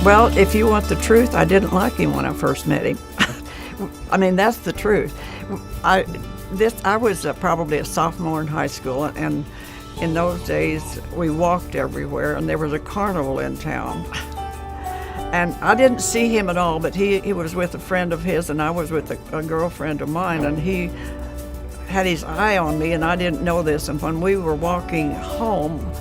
Well, if you want the truth, I didn't like him when I first met him. I mean, that's the truth. I was probably a sophomore in high school, and in those days we walked everywhere, and there was a carnival in town. And I didn't see him at all, but he was with a friend of his, and I was with a girlfriend of mine, and he had his eye on me, and I didn't know this. And when we were walking home,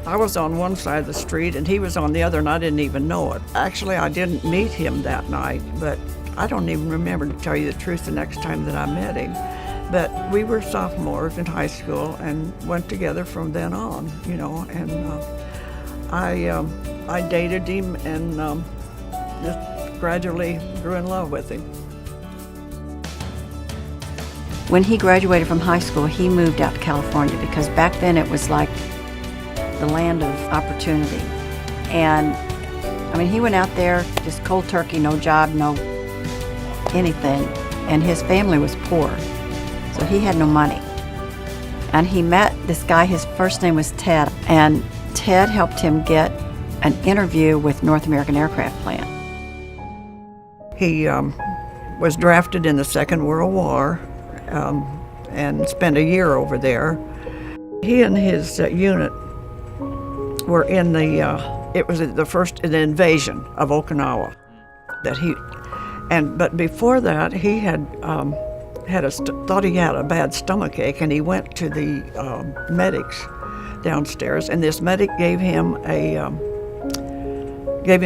I was on one side of the street, and he was on the other, and I didn't even know it. Actually, I didn't meet him that night, but I don't even remember, to tell you the truth, the next time that I met him. But we were sophomores in high school and went together from then on, you know, and I dated him and just gradually grew in love with him. When he graduated from high school, he moved out to California because back then it was like the land of opportunity. And I mean, he went out there just cold turkey, no job, no anything, and his family was poor, so he had no money. And he met this guy, his first name was Ted, and Ted helped him get an interview with North American Aircraft Plant. He was drafted in the Second World War and spent a year over there. He and his unit were in it was the first invasion of Okinawa but before that he had thought he had a bad stomach ache, and he went to the medics downstairs, and this medic gave him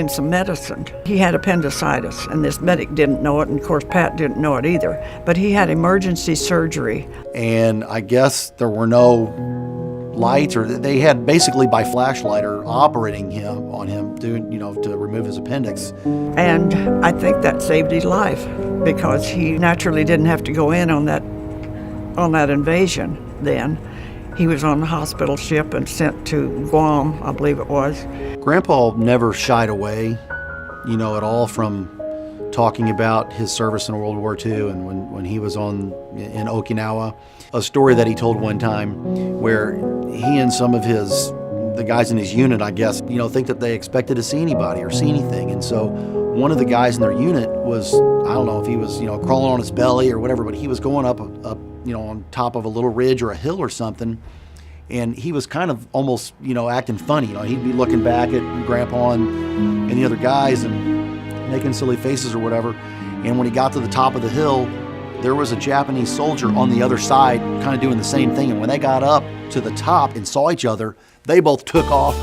some medicine. He had appendicitis, and this medic didn't know it, and of course Pat didn't know it either, but he had emergency surgery. And I guess there were no lights, or they had basically by flashlight or operating on him to remove his appendix. And I think that saved his life, because he naturally didn't have to go in on that invasion then. He was on the hospital ship and sent to Guam, I believe it was. Grandpa never shied away, at all from talking about his service in World War II and when he was in Okinawa. A story that he told one time where he and some of the guys in his unit, I guess, think that they expected to see anybody or see anything. And so one of the guys in their unit was, I don't know if he was, crawling on his belly or whatever, but he was going up, on top of a little ridge or a hill or something. And he was kind of almost, acting funny. He'd be looking back at Grandpa and the other guys and making silly faces or whatever. And when he got to the top of the hill, there was a Japanese soldier on the other side kind of doing the same thing. And when they got up to the top and saw each other, they both took off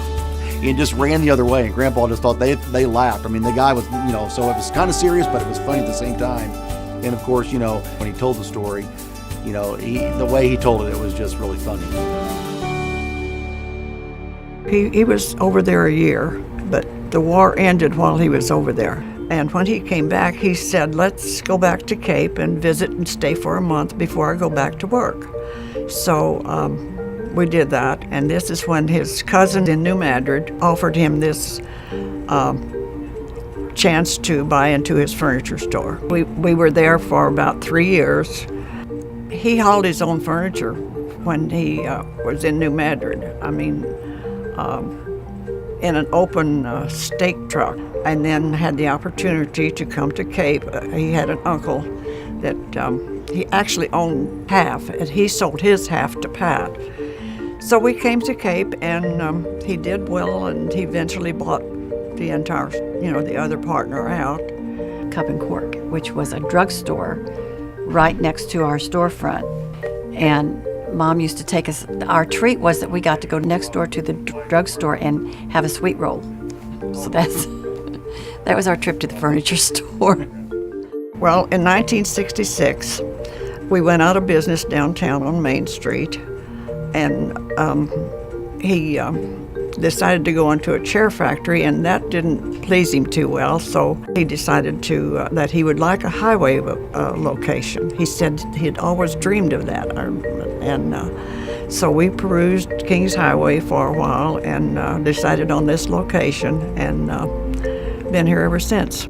and just ran the other way. And Grandpa just thought they laughed. I mean, the guy was, so it was kind of serious, but it was funny at the same time. And of course, when he told the story, the way he told it was just really funny. He was over there a year, but the war ended while he was over there. And when he came back, he said, let's go back to Cape and visit and stay for a month before I go back to work. So we did that, and this is when his cousin in New Madrid offered him this chance to buy into his furniture store. We were there for about 3 years. He hauled his own furniture when he was in New Madrid. I mean, in an open stake truck, and then had the opportunity to come to Cape. He had an uncle that he actually owned half, and he sold his half to Pat. So we came to Cape, and he did well, and he eventually bought the entire, the other partner out. Cup and Cork, which was a drugstore right next to our storefront. And Mom used to take us, our treat was that we got to go next door to the drugstore and have a sweet roll. So that was our trip to the furniture store. Well, in 1966, we went out of business downtown on Main Street, and he decided to go into a chair factory, and that didn't please him too well, so he decided that he would like a highway location. He said he'd always dreamed of that, so we perused Kings Highway for a while and decided on this location, and been here ever since.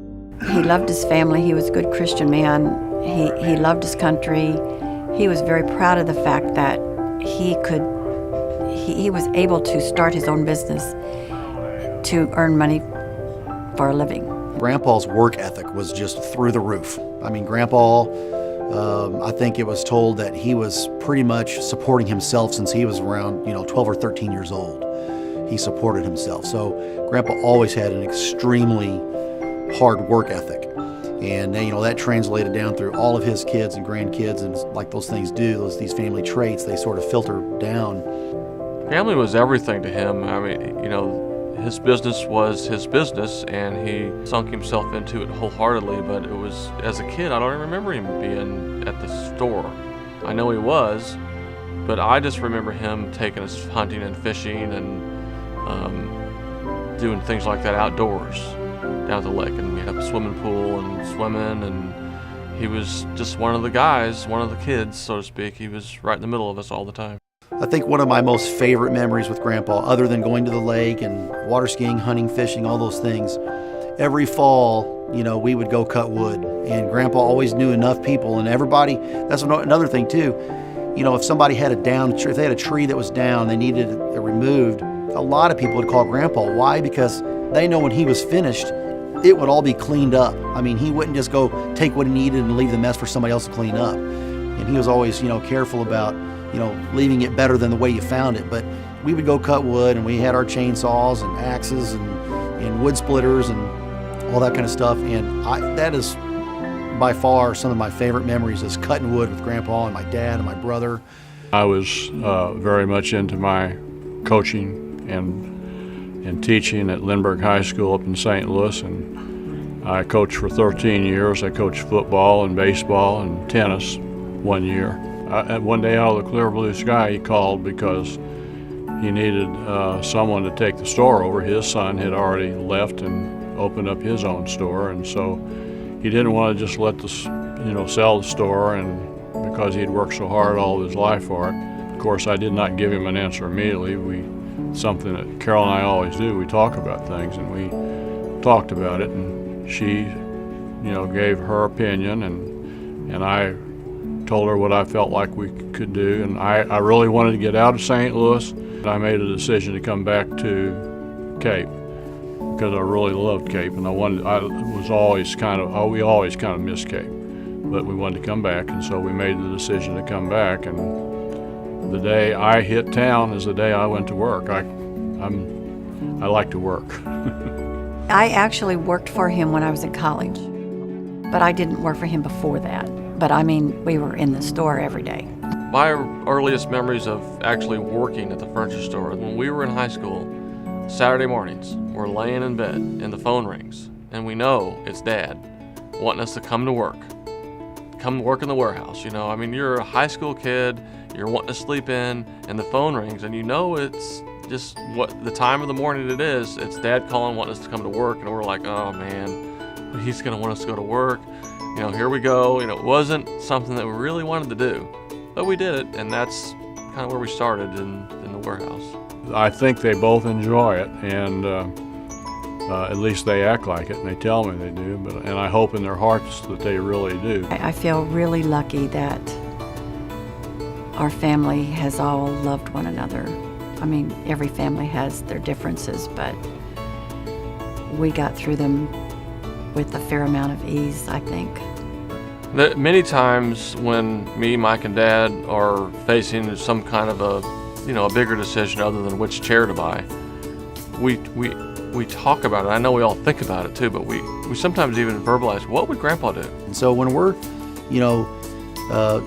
He loved his family. He was a good Christian man. He loved his country. He was very proud of the fact that he was able to start his own business to earn money for a living. Grandpa's work ethic was just through the roof. I mean, Grandpa, I think it was told that he was pretty much supporting himself since he was around, 12 or 13 years old. He supported himself. So Grandpa always had an extremely hard work ethic. And, that translated down through all of his kids and grandkids, and like those things do, these family traits, they sort of filter down. Family was everything to him. I mean, his business was his business, and he sunk himself into it wholeheartedly, but it was, as a kid, I don't even remember him being at the store. I know he was, but I just remember him taking us hunting and fishing and doing things like that outdoors down at the lake, and we had a swimming pool and swimming, and he was just one of the guys, one of the kids, so to speak. He was right in the middle of us all the time. I think one of my most favorite memories with Grandpa, other than going to the lake and water skiing, hunting, fishing, all those things, every fall, we would go cut wood, and Grandpa always knew enough people, and everybody, that's another thing too, if somebody had a down tree, if they had a tree that was down, they needed it removed, a lot of people would call Grandpa. Why? Because they know when he was finished, it would all be cleaned up. I mean, he wouldn't just go take what he needed and leave the mess for somebody else to clean up. And he was always, careful about, leaving it better than the way you found it. But we would go cut wood, and we had our chainsaws and axes and wood splitters and all that kind of stuff. And that is by far some of my favorite memories, is cutting wood with Grandpa and my dad and my brother. I was very much into my coaching and teaching at Lindbergh High School up in St. Louis, and I coached for 13 years. I coached football and baseball and tennis 1 year. One day out of the clear blue sky, he called because he needed someone to take the store over. His son had already left and opened up his own store, and so he didn't want to just let sell the store, and because he'd worked so hard all of his life for it. Of course, I did not give him an answer immediately. Something that Carol and I always do, we talk about things, and we talked about it, and she, gave her opinion, and I told her what I felt like we could do, and I really wanted to get out of St. Louis. I made a decision to come back to Cape because I really loved Cape, and we always kind of missed Cape, but we wanted to come back, and so we made the decision to come back. And the day I hit town is the day I went to work. I like to work. I actually worked for him when I was in college, but I didn't work for him before that. But we were in the store every day. My earliest memories of actually working at the furniture store, when we were in high school, Saturday mornings, we're laying in bed and the phone rings, and we know it's Dad wanting us to come to work in the warehouse. You're a high school kid, you're wanting to sleep in, and the phone rings, and it's just what the time of the morning it is. It's Dad calling, wanting us to come to work, and we're like, oh man, he's gonna want us to go to work. Here we go. It wasn't something that we really wanted to do, but we did it, and that's kind of where we started in the warehouse. I think they both enjoy it, and at least they act like it, and they tell me they do. And I hope in their hearts that they really do. I feel really lucky that our family has all loved one another. Every family has their differences, but we got through them with a fair amount of ease, I think. Many times when me, Mike, and Dad are facing some kind of a bigger decision other than which chair to buy, we talk about it. I know we all think about it too, but we sometimes even verbalize, what would Grandpa do? And so when we're,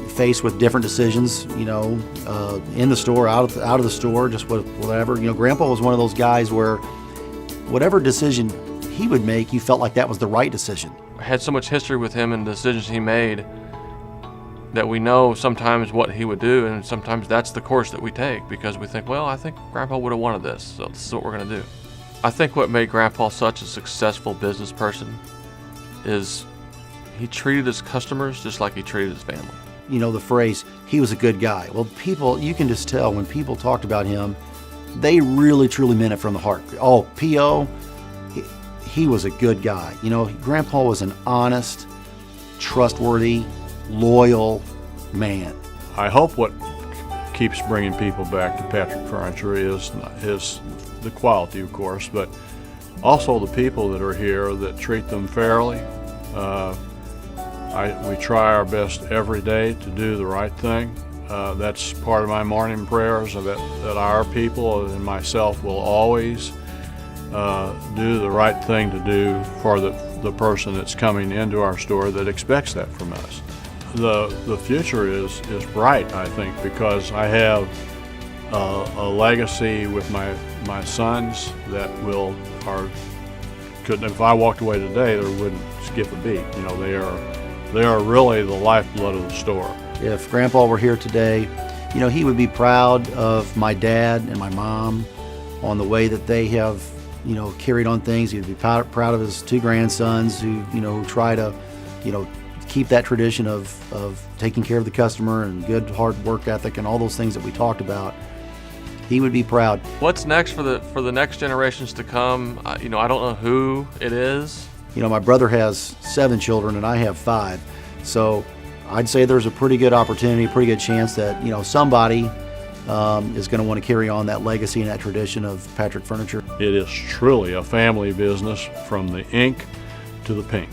faced with different decisions, in the store, out of the store, just whatever, Grandpa was one of those guys where whatever decision he would make, you felt like that was the right decision. I had so much history with him and the decisions he made that we know sometimes what he would do, and sometimes that's the course that we take because we think, well, I think Grandpa would have wanted this, so this is what we're going to do. I think what made Grandpa such a successful business person is he treated his customers just like he treated his family. The phrase, he was a good guy. Well, you can just tell when people talked about him, they really, truly meant it from the heart. Oh, P.O., he was a good guy. Grandpa was an honest, trustworthy, loyal man. I hope what keeps bringing people back to Patrick Furniture is the quality, of course, but also the people that are here that treat them fairly. We try our best every day to do the right thing. That's part of my morning prayers, that our people and myself will always do the right thing to do for the person that's coming into our store that expects that from us. The future is bright, I think, because I have a legacy with my sons that couldn't, if I walked away today, they wouldn't skip a beat. You know, they are really the lifeblood of the store. If Grandpa were here today, you know, he would be proud of my dad and my mom on the way that they have, you know, carried on things. He'd be proud of his 2 grandsons who, you know, try to, you know, keep that tradition of taking care of the customer and good hard work ethic and all those things that we talked about. He would be proud. What's next for the next generations to come? You know, I don't know who it is. You know, my brother has 7 children and I have 5. So I'd say there's a pretty good opportunity, a pretty good chance that, you know, somebody is going to want to carry on that legacy and that tradition of Patrick Furniture. It is truly a family business from the ink to the pink.